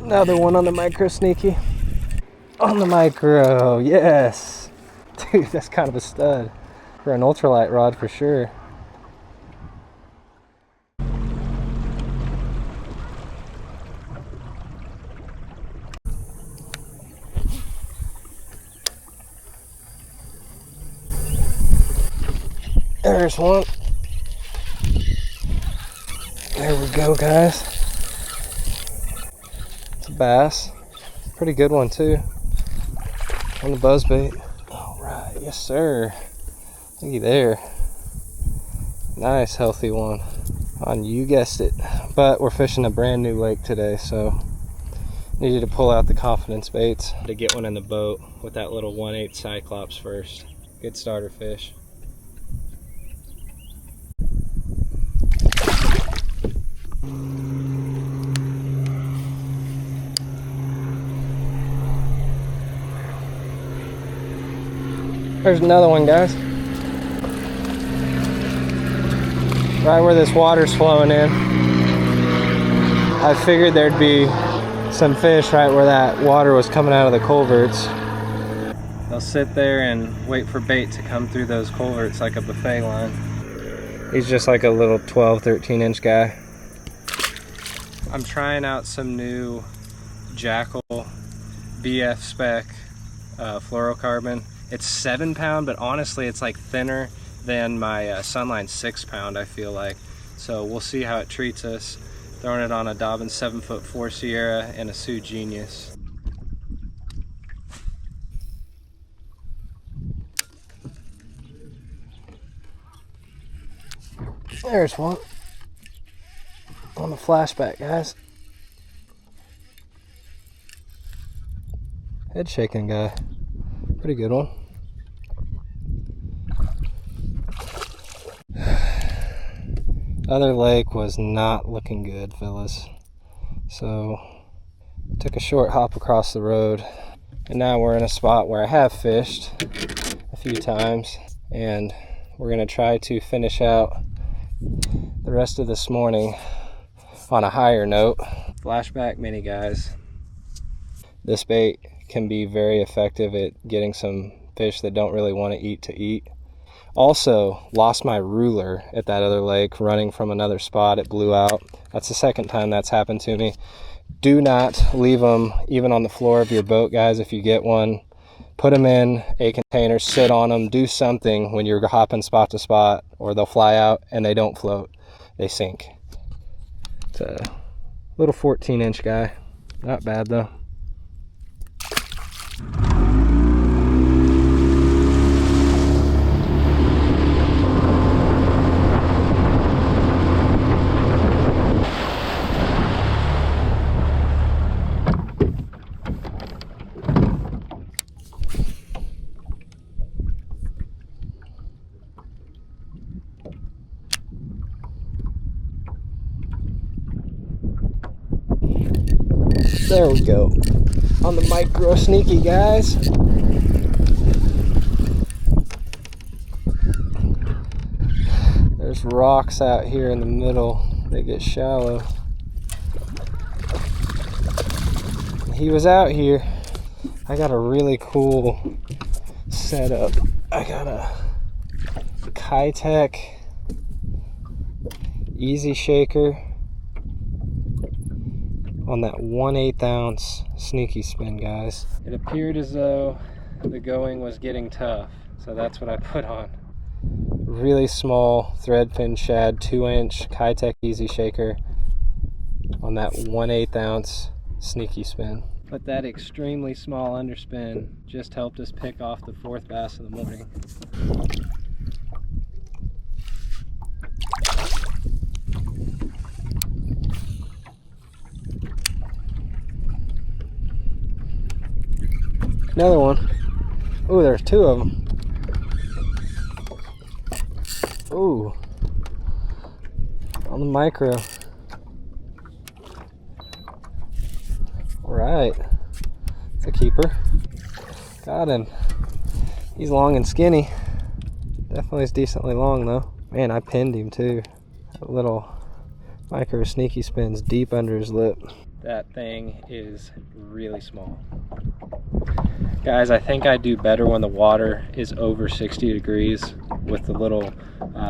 Another one on the micro sneaky. On the micro, yes. Dude, that's kind of a stud for an ultralight rod for sure. There's one. There we go, guys. It's a bass. Pretty good one too. On the buzzbait. All right, yes sir. Looky there. Nice healthy one. On, you guessed it. But we're fishing a brand new lake today, so needed to pull out the confidence baits to get one in the boat with that little 1/8 Cyclops first. Good starter fish. There's another one, guys. Right where this water's flowing in. I figured there'd be some fish right where that water was coming out of the culverts. They'll sit there and wait for bait to come through those culverts like a buffet line. He's just like a little 12, 13 inch guy. I'm trying out some new Jackal BF spec fluorocarbon. It's 7 pound, but honestly it's like thinner than my Sunline 6 pound, I feel like. So we'll see how it treats us. Throwing it on a Dobbin 7'4" Sierra and a Sioux Genius. There's one on the flashback, guys. Head shaking guy. Pretty good one. Other lake was not looking good, fellas. So took a short hop across the road, and now we're in a spot where I have fished a few times, and we're gonna try to finish out the rest of this morning on a higher note. Flashback mini, guys. This bait can be very effective at getting some fish that don't really want to eat. Also, lost my ruler at that other lake running from another spot. It blew out. That's the second time that's happened to me. Do not leave them even on the floor of your boat, guys. If you get one, put them in a container, sit on them, do something when you're hopping spot to spot, or they'll fly out and they don't float. They sink. It's a little 14 inch guy. Not bad though. There we go. On the micro sneaky, guys. There's rocks out here in the middle. They get shallow. He was out here. I got a really cool setup. I got a Kitech easy shaker on that 1/8 ounce sneaky spin, guys. It appeared as though the going was getting tough, so that's what I put on. Really small thread fin shad 2-inch Kitech easy shaker on that 1/8 ounce sneaky spin. But that extremely small underspin just helped us pick off the 4th bass of the morning. Another one. Oh, there's 2 of them. Ooh. On the micro. Alright. It's a keeper. Got him. He's long and skinny. Definitely is decently long though. Man, I pinned him too. That little micro sneaky spins deep under his lip. That thing is really small. Guys, I think I do better when the water is over 60 degrees with the little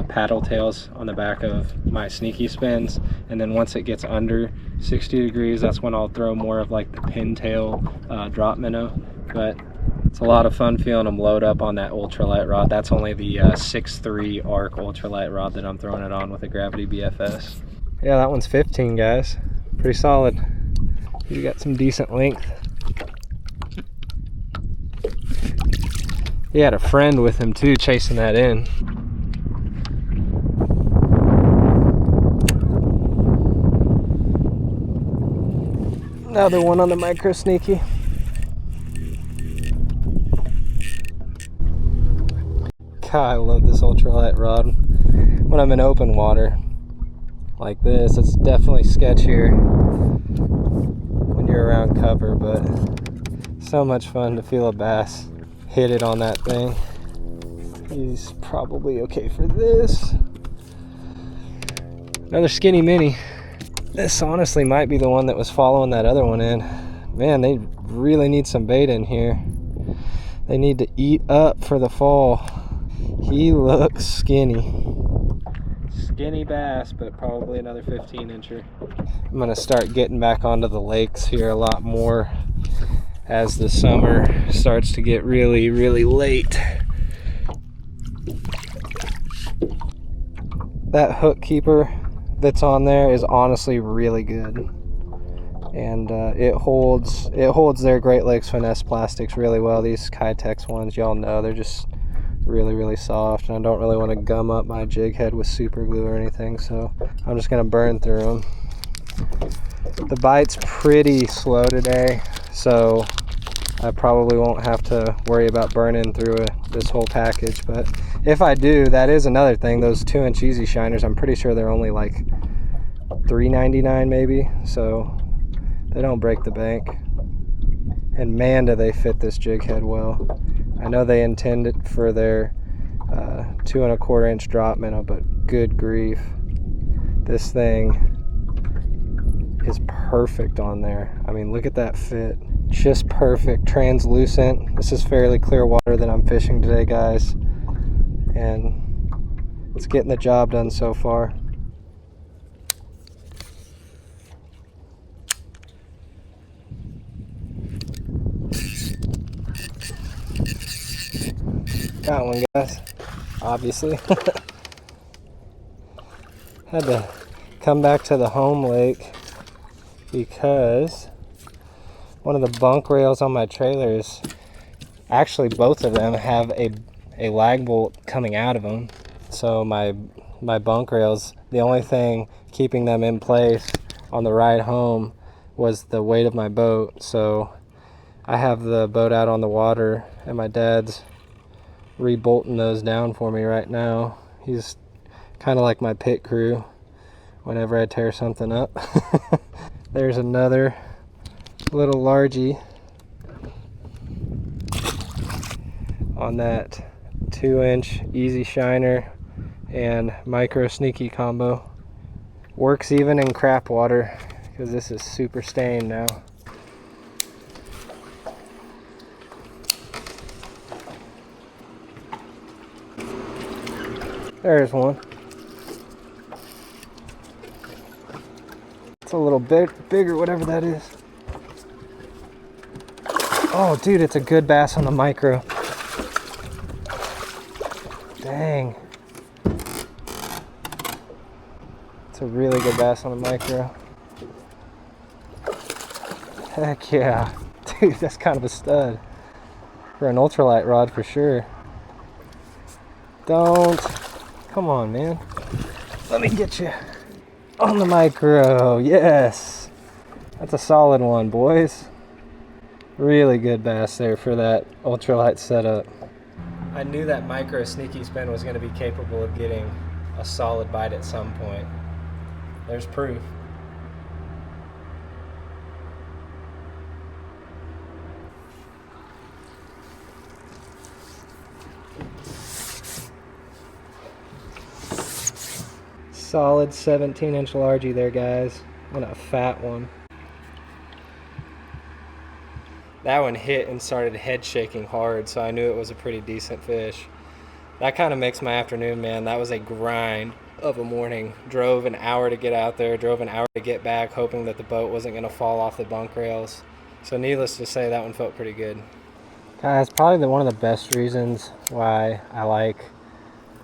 paddle tails on the back of my sneaky spins. And then once it gets under 60 degrees, that's when I'll throw more of like the pintail drop minnow. But it's a lot of fun feeling them load up on that ultralight rod. That's only the 6.3 arc ultralight rod that I'm throwing it on with a Gravity BFS. Yeah, that one's 15, guys. Pretty solid. You got some decent length. He had a friend with him too, chasing that in. Another one on the micro sneaky. God, I love this ultralight rod. When I'm in open water like this, it's definitely sketchier when you're around cover, but so much fun to feel a bass hit it on that thing. He's probably okay for this. Another skinny mini. This honestly might be the one that was following that other one in. Man, they really need some bait in here. They need to eat up for the fall. He looks skinny. Skinny bass, but probably another 15-incher. I'm gonna start getting back onto the lakes here a lot more as the summer starts to get really, really late. That hook keeper that's on there is honestly really good, and it holds their Great Lakes Finesse plastics really well. These Kytex ones, y'all know, they're just really, really soft, and I don't really want to gum up my jig head with super glue or anything, so I'm just gonna burn through them. The bite's pretty slow today, so I probably won't have to worry about burning through this whole package, but if I do, that is another thing. Those 2-inch easy shiners, I'm pretty sure they're only like $3.99 maybe, so they don't break the bank. And man, do they fit this jig head well. I know they intend it for their 2 1/4-inch drop minnow, but good grief, this thing is perfect on there. I mean, look at that fit. Just perfect, translucent. This is fairly clear water that I'm fishing today, guys, and it's getting the job done so far. Got one, guys, obviously. Had to come back to the home lake because one of the bunk rails on my trailers, actually both of them have a lag bolt coming out of them. So my bunk rails, the only thing keeping them in place on the ride home was the weight of my boat. So I have the boat out on the water, and my dad's re-bolting those down for me right now. He's kind of like my pit crew whenever I tear something up. There's another little largie on that 2-inch easy shiner and micro sneaky combo. Works even in crap water because this is super stained now. There's one. It's a little bit bigger, whatever that is. Oh, dude, it's a good bass on the micro. Dang. It's a really good bass on the micro. Heck yeah. Dude, that's kind of a stud. For an ultralight rod for sure. Don't. Come on, man. Let me get you on the micro. Yes. That's a solid one, boys. Really good bass there for that ultralight setup. I knew that micro sneaky spin was going to be capable of getting a solid bite at some point. There's proof. Solid 17-inch largie there, guys, and a fat one. That one hit and started head shaking hard, so I knew it was a pretty decent fish. That kind of makes my afternoon, man. That was a grind of a morning. Drove an hour to get out there, drove an hour to get back, hoping that the boat wasn't going to fall off the bunk rails. So needless to say, that one felt pretty good. Guys, probably one of the best reasons why I like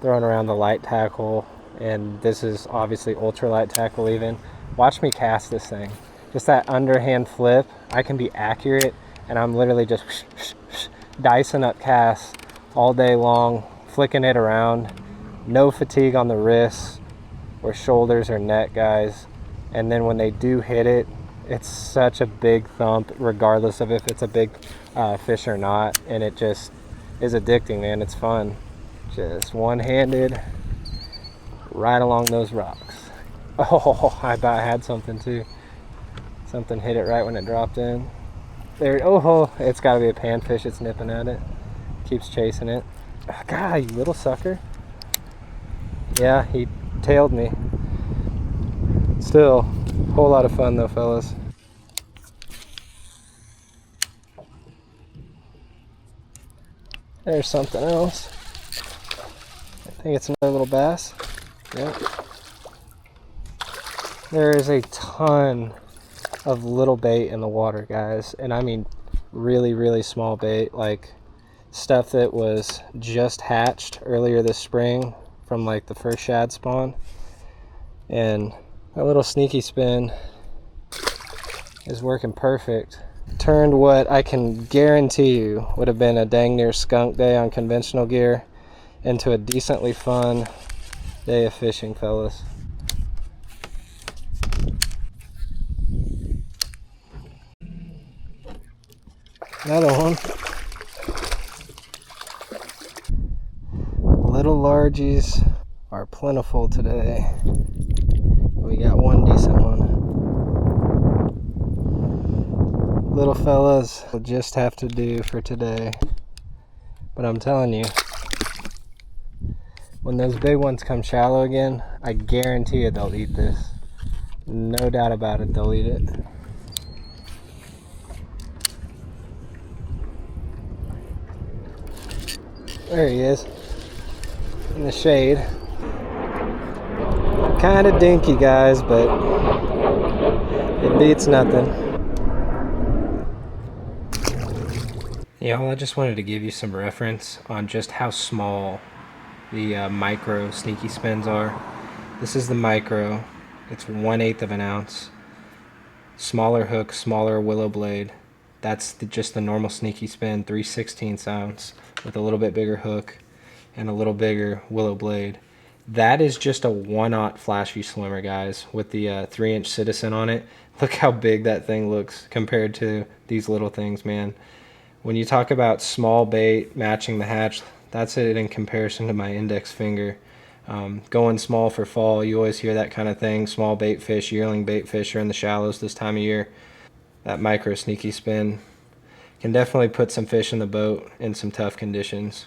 throwing around the light tackle, and this is obviously ultralight tackle even. Watch me cast this thing. Just that underhand flip, I can be accurate, and I'm literally just dicing up casts all day long, flicking it around. No fatigue on the wrists or shoulders or neck, guys. And then when they do hit it, it's such a big thump, regardless of if it's a big fish or not. And it just is addicting, man. It's fun. Just one-handed right along those rocks. Oh, I about had something too. Something hit it right when it dropped in. There, oh, it's got to be a panfish. It's nipping at it. Keeps chasing it. God, you little sucker. Yeah, he tailed me. Still, whole lot of fun though, fellas. There's something else. I think it's another little bass. Yep. There is a ton of little bait in the water, guys. And I mean really, really small bait. Like stuff that was just hatched earlier this spring from like the first shad spawn. And a little sneaky spin is working perfect. Turned what I can guarantee you would have been a dang near skunk day on conventional gear into a decently fun day of fishing, fellas. Another one. Little largies are plentiful today. We got one decent one. Little fellas will just have to do for today. But I'm telling you, when those big ones come shallow again, I guarantee you they'll eat this. No doubt about it, they'll eat it. There he is, in the shade. Kind of dinky, guys, but it beats nothing. Y'all, I just wanted to give you some reference on just how small the micro sneaky spins are. This is the micro. It's 1/8 of an ounce. Smaller hook, smaller willow blade. That's just the normal sneaky spin, 3/16 ounce with a little bit bigger hook and a little bigger willow blade. That is just a 1/0 flash view swimmer, guys, with the 3-inch Citizen on it. Look how big that thing looks compared to these little things, man. When you talk about small bait matching the hatch, that's it in comparison to my index finger. Going small for fall, you always hear that kind of thing. Small bait fish, yearling bait fish are in the shallows this time of year. That micro sneaky spin can definitely put some fish in the boat in some tough conditions.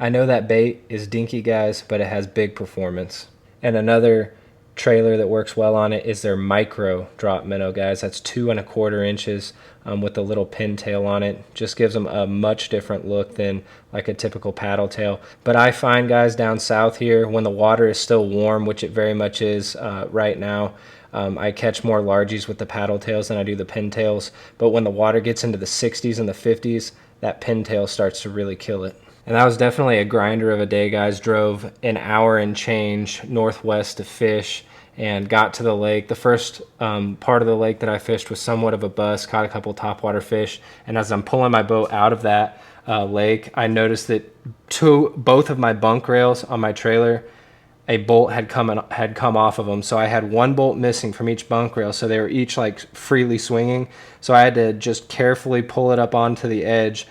I know that bait is dinky, guys, but it has big performance. And another trailer that works well on it is their micro drop minnow, guys. That's 2 1/4 inches with a little pintail on it. Just gives them a much different look than like a typical paddle tail. But I find, guys, down south here, when the water is still warm, which it very much is right now, I catch more largies with the paddle tails than I do the pintails. But when the water gets into the 60s and the 50s, that pintail starts to really kill it. And that was definitely a grinder of a day, guys. Drove an hour and change northwest to fish and got to the lake. The first part of the lake that I fished was somewhat of a bust, caught a couple topwater fish. And as I'm pulling my boat out of that lake, I noticed that both of my bunk rails on my trailer, a bolt had come off of them. So I had one bolt missing from each bunk rail. So they were each like freely swinging. So I had to just carefully pull it up onto the edge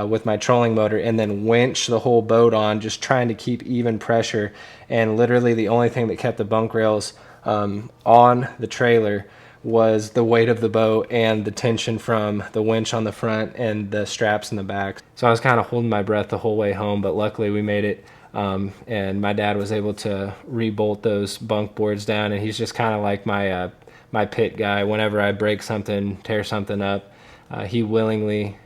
with my trolling motor and then winch the whole boat on, just trying to keep even pressure. And literally the only thing that kept the bunk rails on the trailer was the weight of the boat and the tension from the winch on the front and the straps in the back. So I was kind of holding my breath the whole way home, but luckily we made it. And my dad was able to rebolt those bunk boards down, and he's just kind of like my pit guy. Whenever I break something, tear something up, he willingly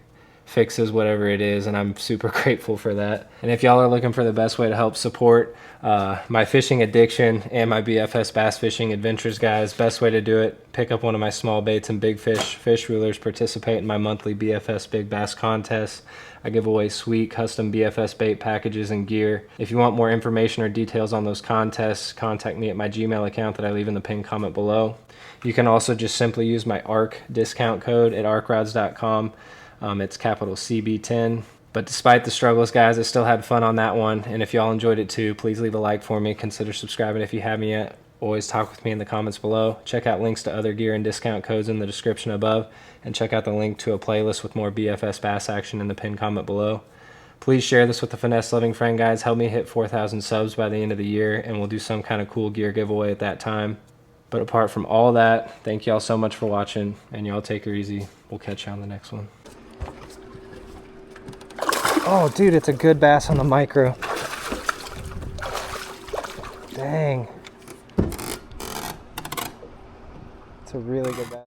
fixes whatever it is, and I'm super grateful for that. And if y'all are looking for the best way to help support my fishing addiction and my BFS bass fishing adventures, guys, best way to do it, pick up one of my small baits and big fish rulers, participate in my monthly BFS big bass contest. I give away sweet custom BFS bait packages and gear. If you want more information or details on those contests, contact me at my Gmail account that I leave in the pinned comment below. You can also just simply use my ARC discount code at arcrods.com. It's capital CB10. But despite the struggles, guys, I still had fun on that one. And if y'all enjoyed it too, please leave a like for me. Consider subscribing if you haven't yet. Always talk with me in the comments below. Check out links to other gear and discount codes in the description above. And check out the link to a playlist with more BFS bass action in the pinned comment below. Please share this with a finesse-loving friend, guys. Help me hit 4,000 subs by the end of the year, and we'll do some kind of cool gear giveaway at that time. But apart from all that, thank y'all so much for watching, and y'all take her easy. We'll catch you on the next one. Oh, dude, it's a good bass on the micro. Dang. It's a really good bass.